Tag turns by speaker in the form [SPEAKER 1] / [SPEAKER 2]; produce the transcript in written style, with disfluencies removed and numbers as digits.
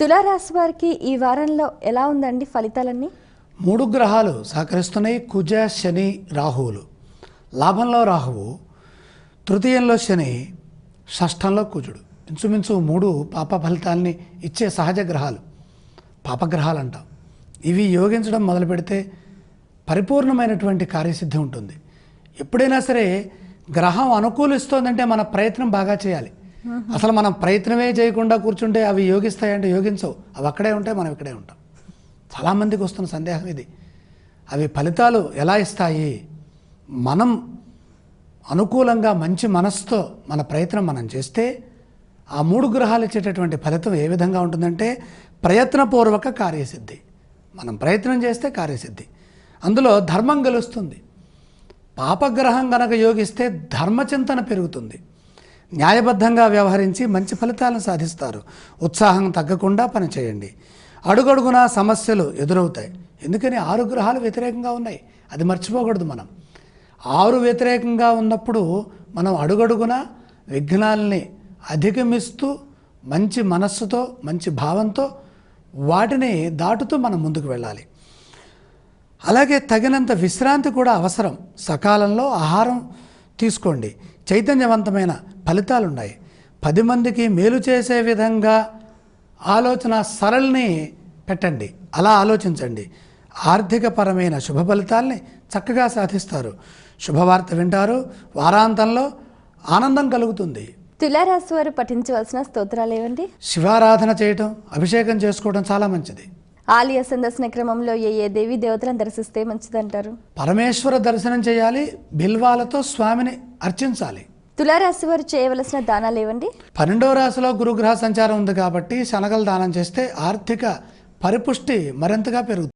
[SPEAKER 1] తులారాశి వారికి ఈ వారంలో ఎలా ఉందండి ఫలితాలన్నీ?
[SPEAKER 2] 3 గ్రహాలు సహకరిస్తున్నాయి. కుజ, శని, రాహువులు. లాభంలో రాహువు, తృతీయంలో శని, షష్ఠంలో కుజుడు. ఇంచుమించు 3 పాప ఫలితాలని ఇచ్చే సహజ గ్రహాలు, పాపగ్రహాలు అంటాం. ఇవి యోగించడం మొదలు పెడితే పరిపూర్ణమైనటువంటి కార్యసిద్ధి ఉంటుంది. ఎప్పుడైనా సరే గ్రహం అనుకూలిస్తోందంటే మన ప్రయత్నం బాగా చేయాలి. అసలు మనం ప్రయత్నమే చేయకుండా కూర్చుంటే అవి యోగిస్తాయంటే యోగించవు. అవి అక్కడే ఉంటాయి, మనం ఇక్కడే ఉంటాం. చాలామందికి వస్తున్న సందేహం ఇది. అవి ఫలితాలు ఎలా ఇస్తాయి? మనం అనుకూలంగా మంచి మనస్సుతో మన ప్రయత్నం మనం చేస్తే ఆ 3 గ్రహాలు ఇచ్చేటటువంటి ఫలితం ఏ విధంగా ఉంటుందంటే ప్రయత్నపూర్వక కార్యసిద్ధి. మనం ప్రయత్నం చేస్తే కార్యసిద్ధి. అందులో ధర్మం గెలుస్తుంది. పాపగ్రహం గనక యోగిస్తే ధర్మచింతన పెరుగుతుంది. న్యాయబద్ధంగా వ్యవహరించి మంచి ఫలితాలను సాధిస్తారు. ఉత్సాహం తగ్గకుండా పనిచేయండి. అడుగడుగునా సమస్యలు ఎదురవుతాయి. ఎందుకని 6 గ్రహాలు వ్యతిరేకంగా ఉన్నాయి. అది మర్చిపోకూడదు. మనం 6 వ్యతిరేకంగా ఉన్నప్పుడు మనం అడుగడుగునా విఘ్నాలని అధిగమిస్తూ మంచి మనస్సుతో మంచి భావంతో వాటిని దాటుతూ మనం ముందుకు వెళ్ళాలి. అలాగే తగినంత విశ్రాంతి కూడా అవసరం. సకాలంలో ఆహారం తీసుకోండి. చైతన్యవంతమైన ఫలితాలు ఉన్నాయి. 10 మందికి మేలు చేసే విధంగా ఆలోచన సరళిని పెట్టండి. అలా ఆలోచించండి. ఆర్థికపరమైన శుభ ఫలితాల్ని చక్కగా సాధిస్తారు. శుభవార్త వింటారు. వారాంతంలో ఆనందం కలుగుతుంది.
[SPEAKER 1] తులారాశి వారు పఠించవలసిన స్తోత్రాలు ఏవండి?
[SPEAKER 2] శివారాధన చేయటం, అభిషేకం చేసుకోవడం చాలా మంచిది.
[SPEAKER 1] ఆలయ సందర్శన క్రమంలో ఏ దేవీ దేవతలను దర్శిస్తే మంచిదంటారు?
[SPEAKER 2] పరమేశ్వర దర్శనం చేయాలి. బిల్వాలతో స్వామిని అర్చించాలి.
[SPEAKER 1] తులారాశి వారు చేయవలసిన దానాలు ఏవండి?
[SPEAKER 2] 12వ రాశిలో గురుగ్రహ సంచారం ఉంది కాబట్టి శనగలు దానం చేస్తే ఆర్థిక పరిపుష్టి మరింతగా పెరుగుతుంది.